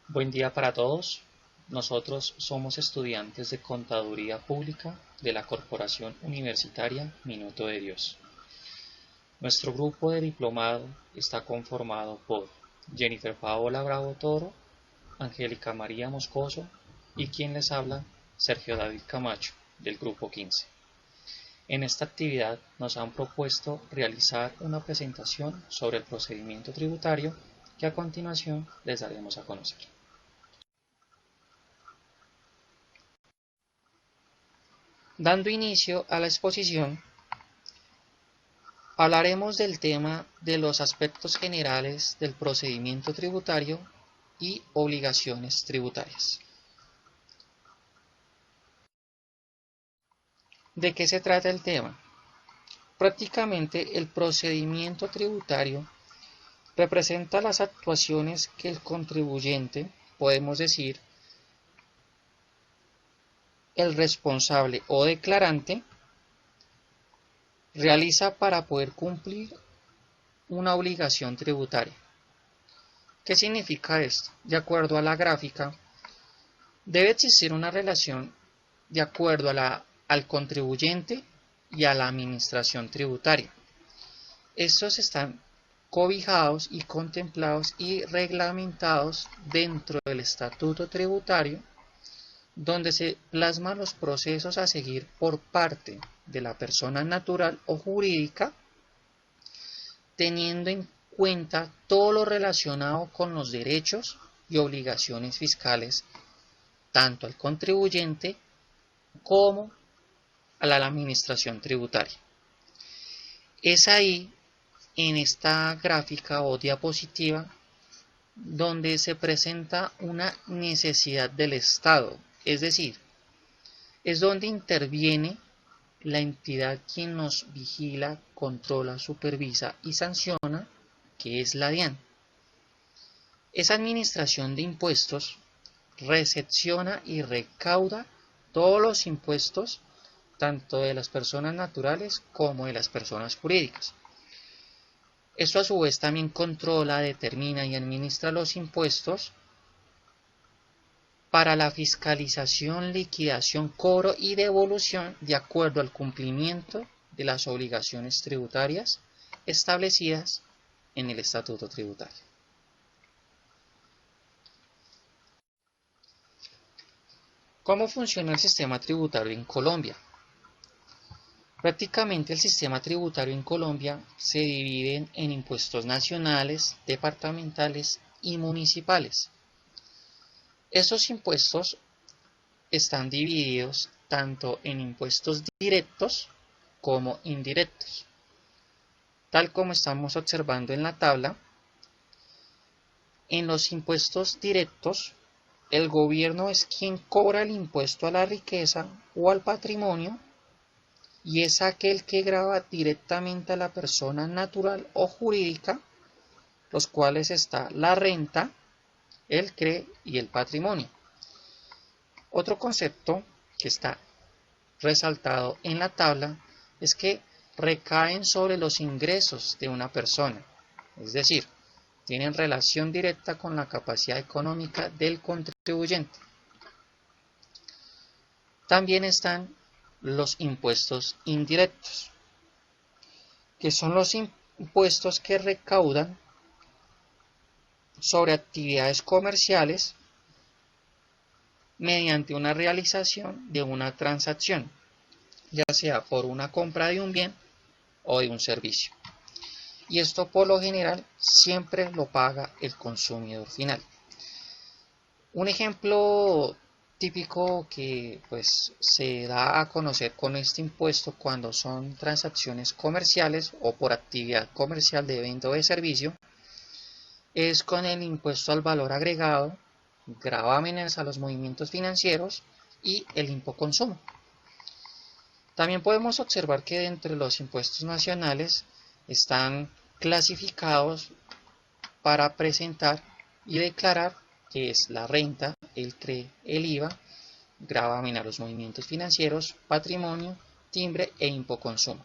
Buen día para todos. Nosotros somos estudiantes de Contaduría Pública de la Corporación Universitaria Minuto de Dios. Nuestro grupo de diplomado está conformado por Jennifer Paola Bravo Toro, Angélica María Moscoso y quien les habla, Sergio David Camacho, del grupo 15. En esta actividad nos han propuesto realizar una presentación sobre el procedimiento tributario que a continuación les daremos a conocer. Dando inicio a la exposición, hablaremos del tema de los aspectos generales del procedimiento tributario y obligaciones tributarias. ¿De qué se trata el tema? Prácticamente el procedimiento tributario representa las actuaciones que el contribuyente, podemos decir, el responsable o declarante, realiza para poder cumplir una obligación tributaria. ¿Qué significa esto? De acuerdo a la gráfica, debe existir una relación de acuerdo al contribuyente y a la administración tributaria. Estos están cobijados y contemplados y reglamentados dentro del estatuto tributario, donde se plasman los procesos a seguir por parte de la persona natural o jurídica, teniendo en cuenta todo lo relacionado con los derechos y obligaciones fiscales, tanto al contribuyente como a la administración tributaria. Es ahí, en esta gráfica o diapositiva, donde se presenta una necesidad del Estado, es decir, es donde interviene la entidad quien nos vigila, controla, supervisa y sanciona, que es la DIAN. Esa administración de impuestos recepciona y recauda todos los impuestos, tanto de las personas naturales como de las personas jurídicas. Esto a su vez también controla, determina y administra los impuestos para la fiscalización, liquidación, cobro y devolución de acuerdo al cumplimiento de las obligaciones tributarias establecidas en el Estatuto Tributario. ¿Cómo funciona el sistema tributario en Colombia? Prácticamente el sistema tributario en Colombia se divide en impuestos nacionales, departamentales y municipales. Estos impuestos están divididos tanto en impuestos directos como indirectos. Tal como estamos observando en la tabla, en los impuestos directos, el gobierno es quien cobra el impuesto a la riqueza o al patrimonio y es aquel que grava directamente a la persona natural o jurídica, los cuales está la renta, el CRE y el patrimonio. Otro concepto que está resaltado en la tabla es que recaen sobre los ingresos de una persona, es decir, tienen relación directa con la capacidad económica del contribuyente. También están los impuestos indirectos, que son los impuestos que recaudan sobre actividades comerciales mediante una realización de una transacción, ya sea por una compra de un bien o de un servicio. Y esto por lo general siempre lo paga el consumidor final. Un ejemplo típico que pues se da a conocer con este impuesto cuando son transacciones comerciales o por actividad comercial de venta o de servicio es con el impuesto al valor agregado, gravámenes a los movimientos financieros y el impoconsumo. También podemos observar que dentro de los impuestos nacionales están clasificados para presentar y declarar que es la renta, el CRE, el IVA, gravamen a los movimientos financieros, patrimonio, timbre e impoconsumo.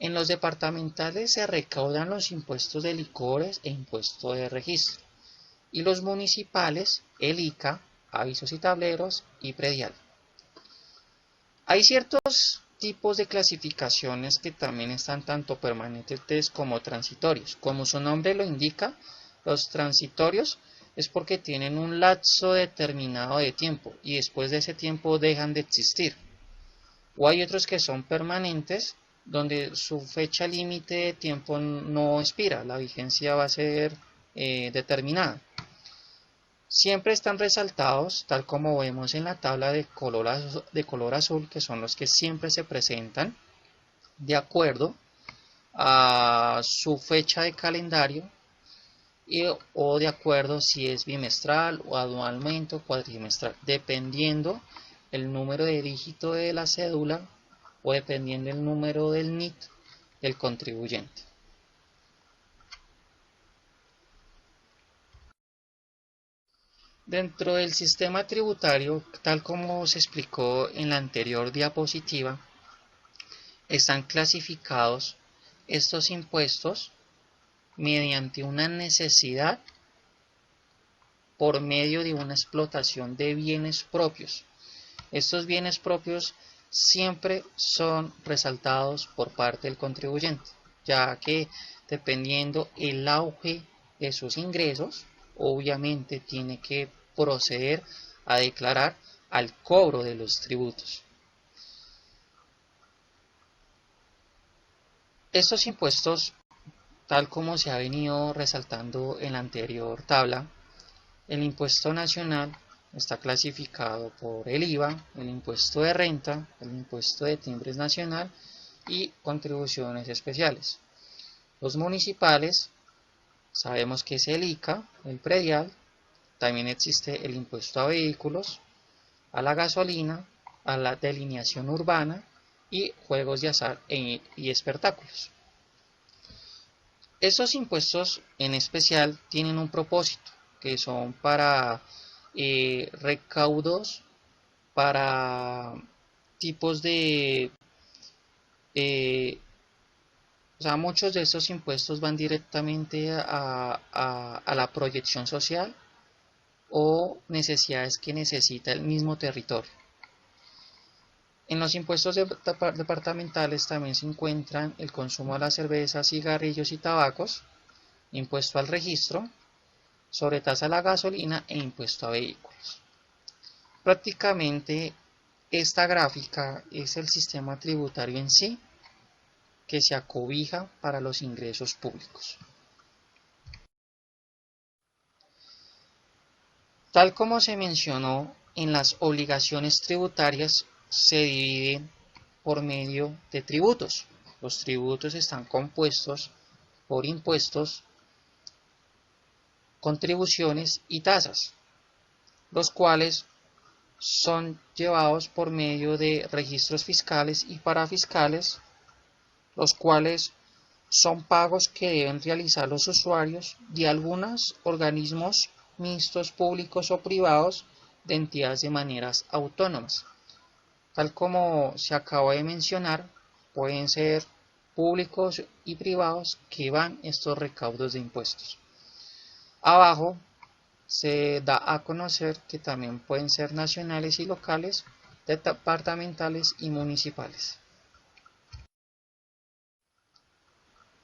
En los departamentales se recaudan los impuestos de licores e impuesto de registro. y los municipales, el ICA, avisos y tableros y predial. Hay ciertos tipos de clasificaciones que también están tanto permanentes como transitorios. Como su nombre lo indica, los transitorios es porque tienen un lapso determinado de tiempo y después de ese tiempo dejan de existir. O hay otros que son permanentes, donde su fecha límite de tiempo no expira, la vigencia va a ser determinada. Siempre están resaltados, tal como vemos en la tabla de color azul, que son los que siempre se presentan de acuerdo a su fecha de calendario o de acuerdo si es bimestral o anualmente o cuatrimestral, dependiendo el número de dígito de la cédula o dependiendo el número del NIT del contribuyente. Dentro del sistema tributario, tal como se explicó en la anterior diapositiva, están clasificados estos impuestos mediante una necesidad por medio de una explotación de bienes propios. Estos bienes propios siempre son resaltados por parte del contribuyente, ya que dependiendo el auge de sus ingresos, obviamente tiene que proceder a declarar al cobro de los tributos. Estos impuestos, tal como se ha venido resaltando en la anterior tabla, el impuesto nacional está clasificado por el IVA, el impuesto de renta, el impuesto de timbres nacional y contribuciones especiales. Los municipales, sabemos que es el ICA, el predial, también existe el impuesto a vehículos, a la gasolina, a la delineación urbana y juegos de azar y espectáculos. Estos impuestos en especial tienen un propósito, que son para recaudos, para tipos de... o sea, muchos de estos impuestos van directamente a la proyección social o necesidades que necesita el mismo territorio. En los impuestos departamentales también se encuentran el consumo de las cervezas, cigarrillos y tabacos, impuesto al registro, sobretasa a la gasolina e impuesto a vehículos. Prácticamente esta gráfica es el sistema tributario en sí que se acobija para los ingresos públicos. Tal como se mencionó, en las obligaciones tributarias se dividen por medio de tributos. Los tributos están compuestos por impuestos, contribuciones y tasas, los cuales son llevados por medio de registros fiscales y parafiscales, los cuales son pagos que deben realizar los usuarios de algunos organismos mixtos públicos o privados de entidades de maneras autónomas. Tal como se acaba de mencionar, pueden ser públicos y privados que van estos recaudos de impuestos. Abajo se da a conocer que también pueden ser nacionales y locales, departamentales y municipales.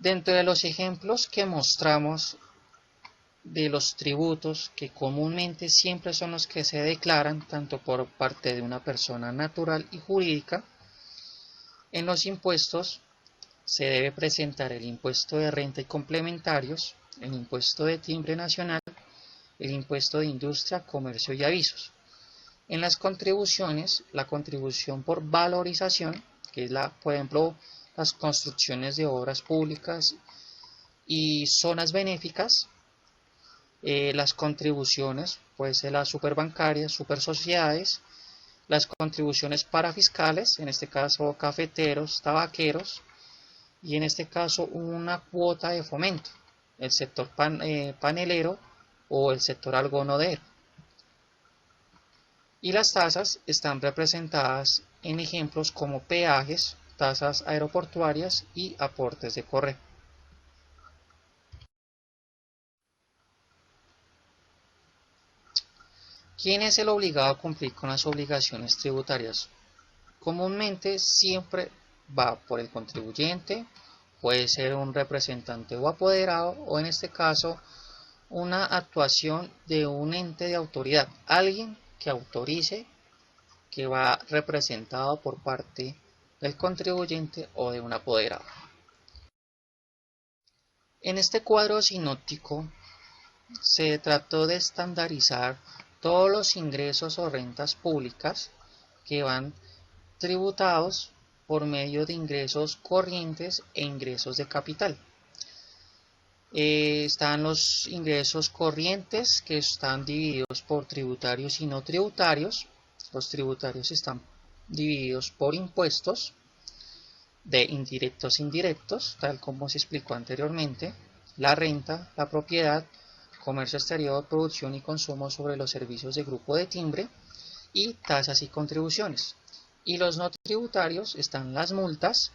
Dentro de los ejemplos que mostramos de los tributos, que comúnmente siempre son los que se declaran tanto por parte de una persona natural y jurídica, en los impuestos se debe presentar el impuesto de renta y complementarios, el impuesto de timbre nacional, el impuesto de industria, comercio y avisos. En las contribuciones, la contribución por valorización, que es por ejemplo, las construcciones de obras públicas y zonas benéficas, las contribuciones, puede ser las superbancarias, supersociedades, las contribuciones parafiscales, en este caso cafeteros, tabaqueros, y en este caso una cuota de fomento, el sector panelero o el sector algodonero. Y las tasas están representadas en ejemplos como peajes, tasas aeroportuarias y aportes de correo. ¿Quién es el obligado a cumplir con las obligaciones tributarias? Comúnmente siempre va por el contribuyente, puede ser un representante o apoderado, o en este caso una actuación de un ente de autoridad, alguien que autorice, que va representado por parte del contribuyente o de un apoderado. En este cuadro sinóptico se trató de estandarizar todos los ingresos o rentas públicas que van tributados por medio de ingresos corrientes e ingresos de capital. Están los ingresos corrientes, que están divididos por tributarios y no tributarios. Los tributarios están divididos por impuestos de indirectos e indirectos, tal como se explicó anteriormente, la renta, la propiedad, comercio exterior, producción y consumo sobre los servicios de grupo de timbre y tasas y contribuciones. Y los no tributarios están las multas,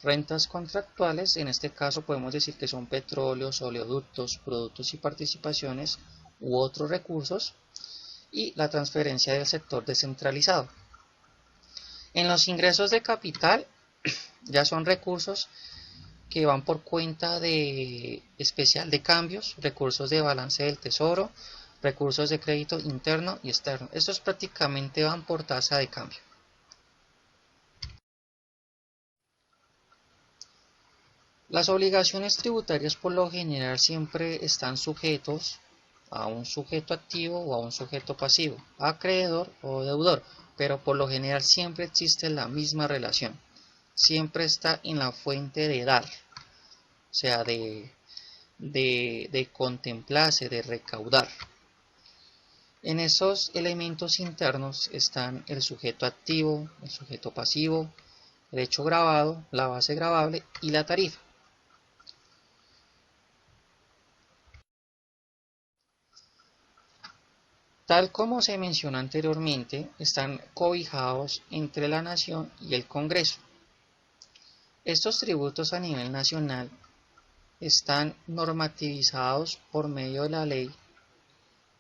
rentas contractuales, en este caso podemos decir que son petróleos, oleoductos, productos y participaciones u otros recursos, y la transferencia del sector descentralizado. En los ingresos de capital ya son recursos que van por cuenta de especial de cambios, recursos de balance del tesoro, recursos de crédito interno y externo. Estos prácticamente van por tasa de cambio. Las obligaciones tributarias por lo general siempre están sujetos a un sujeto activo o a un sujeto pasivo, acreedor o deudor, pero por lo general siempre existe la misma relación. Siempre está en la fuente de dar, o sea, de contemplarse, de recaudar. En esos elementos internos están el sujeto activo, el sujeto pasivo, el hecho grabado, la base gravable y la tarifa. Tal como se mencionó anteriormente, están cobijados entre la nación y el Congreso. Estos tributos a nivel nacional están normativizados por medio de la Ley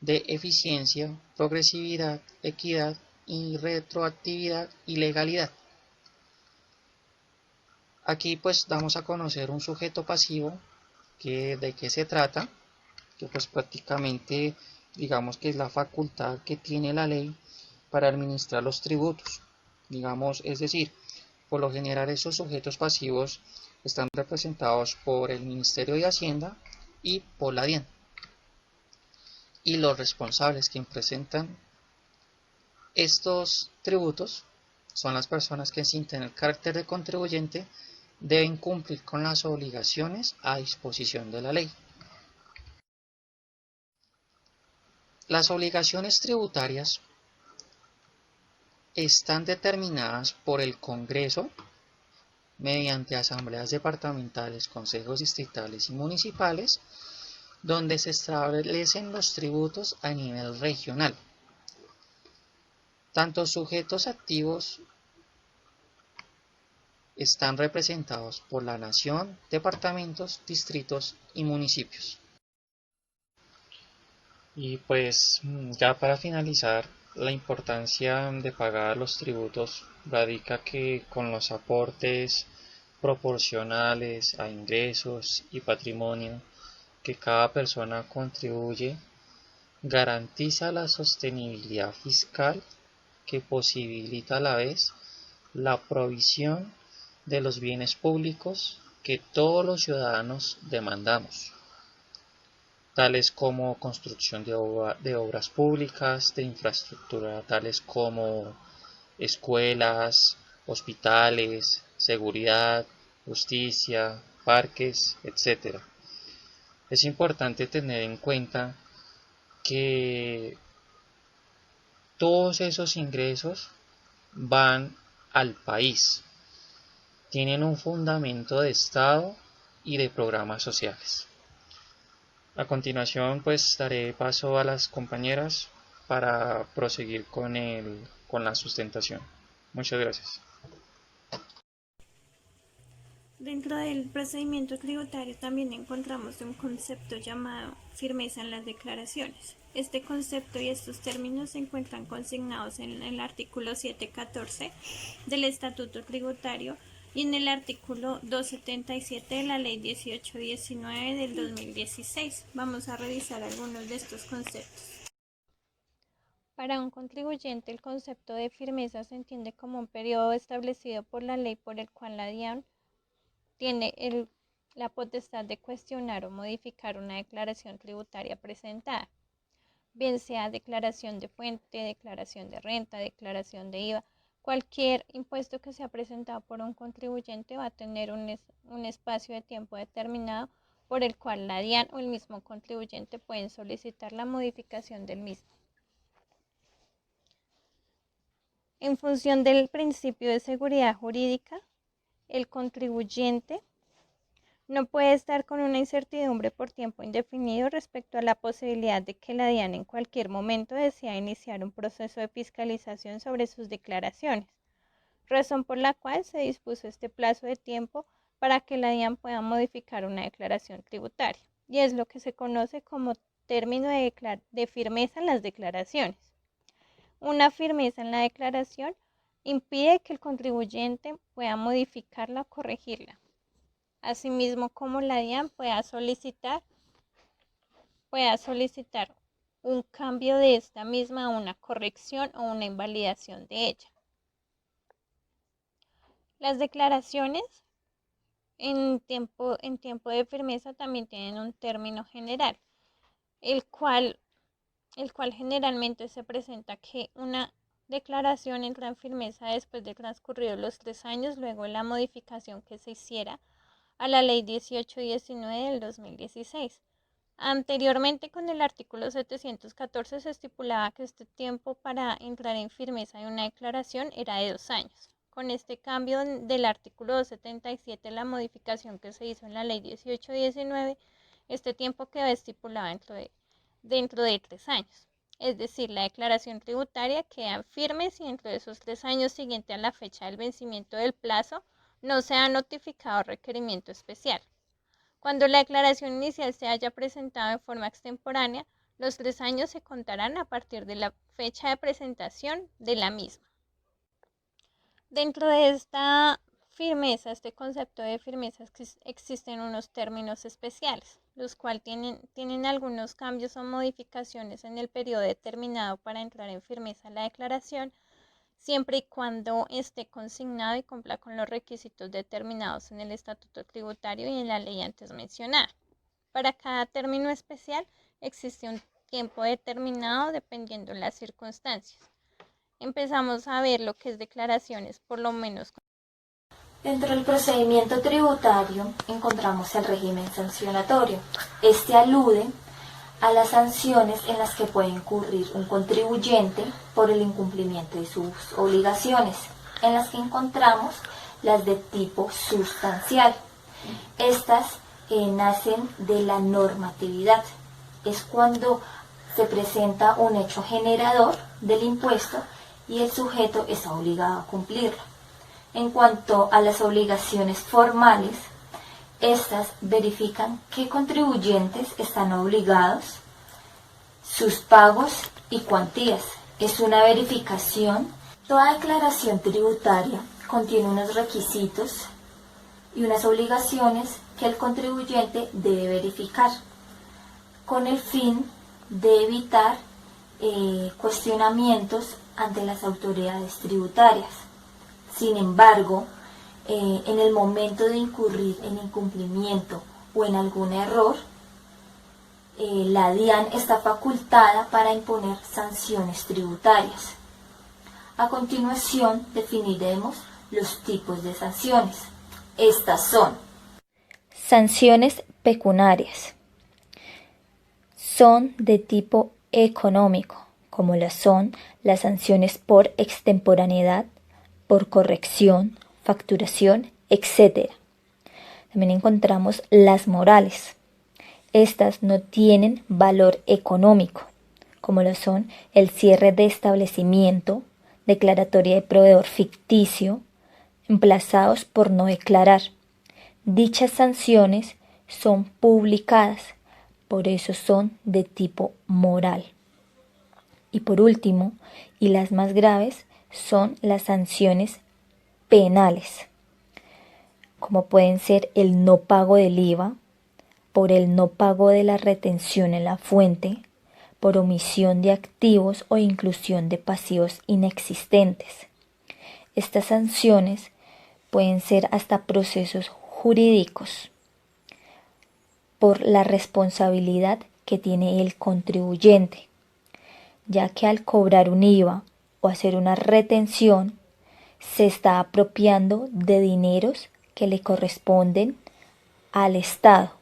de Eficiencia, Progresividad, Equidad y Retroactividad y Legalidad. Aquí pues damos a conocer un sujeto pasivo, de qué se trata, que pues prácticamente digamos que es la facultad que tiene la ley para administrar los tributos. Digamos, es decir, por lo general esos sujetos pasivos están representados por el Ministerio de Hacienda y por la DIAN. Y los responsables que presentan estos tributos son las personas que, sin tener carácter de contribuyente, deben cumplir con las obligaciones a disposición de la ley. Las obligaciones tributarias están determinadas por el Congreso mediante asambleas departamentales, consejos distritales y municipales, donde se establecen los tributos a nivel regional. Tanto sujetos activos están representados por la nación, departamentos, distritos y municipios. Y pues ya para finalizar, la importancia de pagar los tributos radica que con los aportes proporcionales a ingresos y patrimonio que cada persona contribuye, garantiza la sostenibilidad fiscal que posibilita a la vez la provisión de los bienes públicos que todos los ciudadanos demandamos, tales como construcción de obras públicas, de infraestructura, tales como escuelas, hospitales, seguridad, justicia, parques, etc. Es importante tener en cuenta que todos esos ingresos van al país, tienen un fundamento de Estado y de programas sociales. A continuación, pues daré paso a las compañeras para proseguir con la sustentación. Muchas gracias. Dentro del procedimiento tributario también encontramos un concepto llamado firmeza en las declaraciones. Este concepto y estos términos se encuentran consignados en el artículo 714 del Estatuto Tributario y en el artículo 277 de la Ley 1819 del 2016. Vamos a revisar algunos de estos conceptos. Para un contribuyente, el concepto de firmeza se entiende como un periodo establecido por la ley por el cual la DIAN tiene la potestad de cuestionar o modificar una declaración tributaria presentada, bien sea declaración de fuente, declaración de renta, declaración de IVA. Cualquier impuesto que sea presentado por un contribuyente va a tener un espacio de tiempo determinado por el cual la DIAN o el mismo contribuyente pueden solicitar la modificación del mismo. En función del principio de seguridad jurídica, el contribuyente no puede estar con una incertidumbre por tiempo indefinido respecto a la posibilidad de que la DIAN en cualquier momento decida iniciar un proceso de fiscalización sobre sus declaraciones, razón por la cual se dispuso este plazo de tiempo para que la DIAN pueda modificar una declaración tributaria, y es lo que se conoce como término de firmeza en las declaraciones. Una firmeza en la declaración impide que el contribuyente pueda modificarla o corregirla, asimismo como la DIAN pueda solicitar un cambio de esta misma a una corrección o una invalidación de ella. Las declaraciones en tiempo de firmeza también tienen un término general, el cual generalmente se presenta que una declaración entra en firmeza después de transcurridos los 3 años luego de la modificación que se hiciera a la Ley 1819 del 2016. Anteriormente, con el artículo 714 se estipulaba que este tiempo para entrar en firmeza de una declaración era de 2 años. Con este cambio del artículo 277, la modificación que se hizo en la Ley 1819, este tiempo quedó estipulado dentro de 3 años. Es decir, la declaración tributaria queda firme si dentro de esos 3 años siguientes a la fecha del vencimiento del plazo no se ha notificado requerimiento especial. Cuando la declaración inicial se haya presentado en forma extemporánea, los 3 años se contarán a partir de la fecha de presentación de la misma. Dentro de esta firmeza, este concepto de firmeza, existen unos términos especiales, los cuales tienen algunos cambios o modificaciones en el periodo determinado para entrar en firmeza la declaración, siempre y cuando esté consignado y cumpla con los requisitos determinados en el Estatuto Tributario y en la ley antes mencionada. Para cada término especial existe un tiempo determinado dependiendo de las circunstancias. Empezamos a ver lo que es declaraciones, por lo menos. Dentro del procedimiento tributario encontramos el régimen sancionatorio. Este alude a las sanciones en las que puede incurrir un contribuyente por el incumplimiento de sus obligaciones, en las que encontramos las de tipo sustancial. Estas nacen de la normatividad. Es cuando se presenta un hecho generador del impuesto y el sujeto está obligado a cumplirlo. En cuanto a las obligaciones formales, estas verifican qué contribuyentes están obligados, sus pagos y cuantías. Es una verificación. Toda declaración tributaria contiene unos requisitos y unas obligaciones que el contribuyente debe verificar, con el fin de evitar cuestionamientos ante las autoridades tributarias. Sin embargo, en el momento de incurrir en incumplimiento o en algún error, la DIAN está facultada para imponer sanciones tributarias. A continuación, definiremos los tipos de sanciones. Estas son: sanciones pecuniarias. Son de tipo económico, como lo son las sanciones por extemporaneidad, por corrección, facturación, etc. También encontramos las morales. Estas no tienen valor económico, como lo son el cierre de establecimiento, declaratoria de proveedor ficticio, emplazados por no declarar, Dichas sanciones son publicadas, por eso son de tipo moral. Y por último, y las más graves, son las sanciones penales, como pueden ser el no pago del IVA, por el no pago de la retención en la fuente, por omisión de activos o inclusión de pasivos inexistentes. Estas sanciones pueden ser hasta procesos jurídicos por la responsabilidad que tiene el contribuyente, ya que al cobrar un IVA o hacer una retención se está apropiando de dineros que le corresponden al Estado.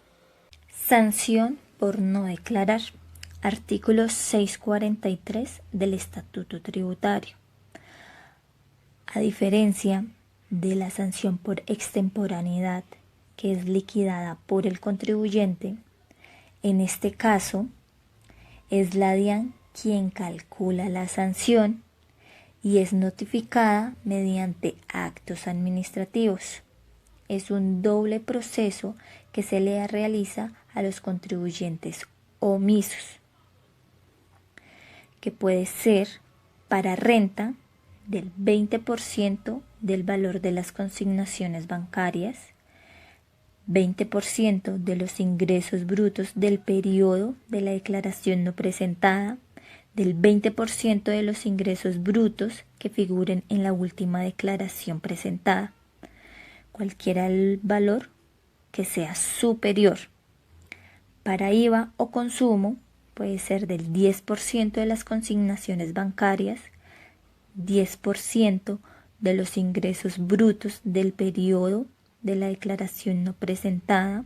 Sanción por no declarar. Artículo 643 del Estatuto Tributario. A diferencia de la sanción por extemporaneidad, que es liquidada por el contribuyente, en este caso es la DIAN quien calcula la sanción y es notificada mediante actos administrativos. Es un doble proceso que se le realiza a los contribuyentes omisos, que puede ser para renta del 20% del valor de las consignaciones bancarias, 20% de los ingresos brutos del periodo de la declaración no presentada, del 20% de los ingresos brutos que figuren en la última declaración presentada, cualquiera el valor que sea superior. Para IVA o consumo puede ser del 10% de las consignaciones bancarias, 10% de los ingresos brutos del periodo de la declaración no presentada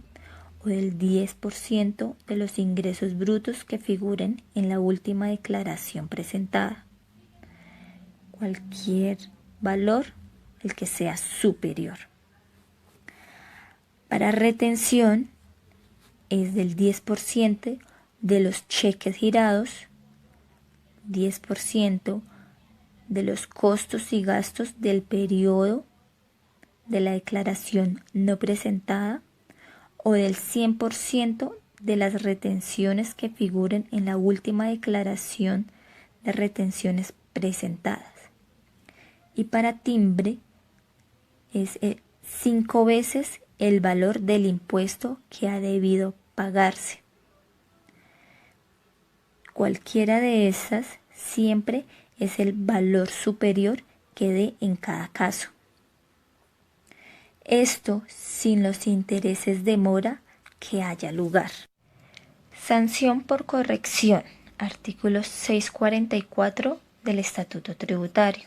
o del 10% de los ingresos brutos que figuren en la última declaración presentada. Cualquier valor, el que sea superior. Para retención es del 10% de los cheques girados, 10% de los costos y gastos del periodo de la declaración no presentada o del 100% de las retenciones que figuren en la última declaración de retenciones presentadas. Y para timbre es 5 veces el valor del impuesto que ha debido pagarse. Cualquiera de esas siempre es el valor superior que dé en cada caso. Esto sin los intereses de mora que haya lugar. Sanción por corrección. Artículo 644 del Estatuto Tributario.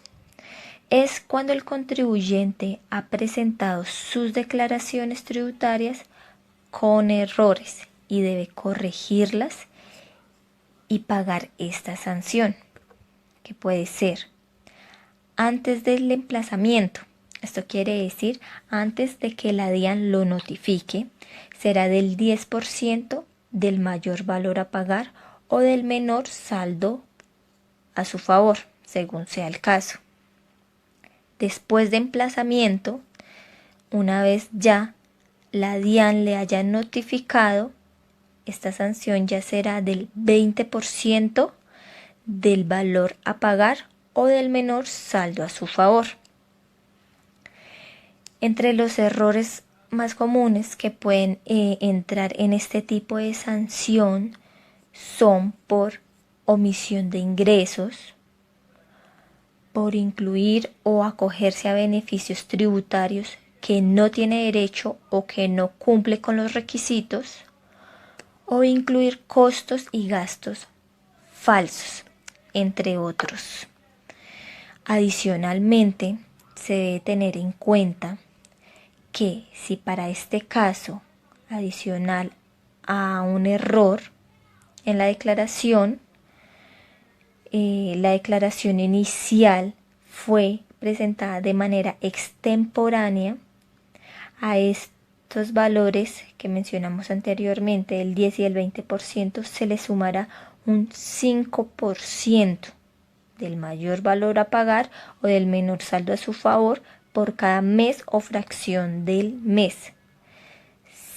Es cuando el contribuyente ha presentado sus declaraciones tributarias con errores y debe corregirlas y pagar esta sanción, que puede ser antes del emplazamiento. Esto quiere decir antes de que la DIAN lo notifique, será del 10% del mayor valor a pagar o del menor saldo a su favor, según sea el caso. Después de emplazamiento, una vez ya la DIAN le haya notificado, esta sanción ya será del 20% del valor a pagar o del menor saldo a su favor. Entre los errores más comunes que pueden entrar en este tipo de sanción son por omisión de ingresos, por incluir o acogerse a beneficios tributarios que no tiene derecho o que no cumple con los requisitos, o incluir costos y gastos falsos, entre otros. Adicionalmente, se debe tener en cuenta que si para este caso, adicional a un error en la declaración inicial fue presentada de manera extemporánea, a estos valores que mencionamos anteriormente, el 10 y el 20%, se le sumará un 5% del mayor valor a pagar o del menor saldo a su favor por cada mes o fracción del mes.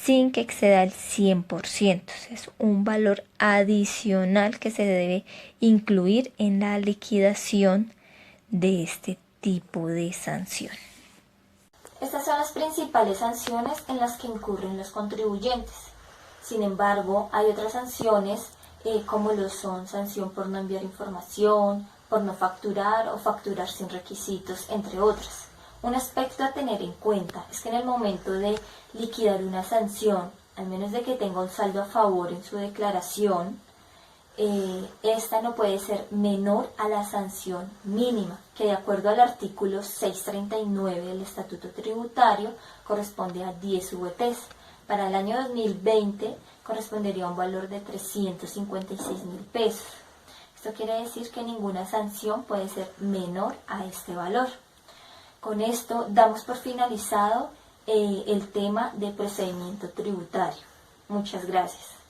sin que exceda el 100%. Es un valor adicional que se debe incluir en la liquidación de este tipo de sanción. Estas son las principales sanciones en las que incurren los contribuyentes. Sin embargo, hay otras sanciones como lo son sanción por no enviar información, por no facturar o facturar sin requisitos, entre otras. Un aspecto a tener en cuenta es que en el momento de liquidar una sanción, al menos de que tenga un saldo a favor en su declaración, esta no puede ser menor a la sanción mínima, que de acuerdo al artículo 639 del Estatuto Tributario corresponde a 10 VPs. Para el año 2020 correspondería a un valor de 356.000 pesos. Esto quiere decir que ninguna sanción puede ser menor a este valor. Con esto damos por finalizado el tema de procedimiento tributario. Muchas gracias.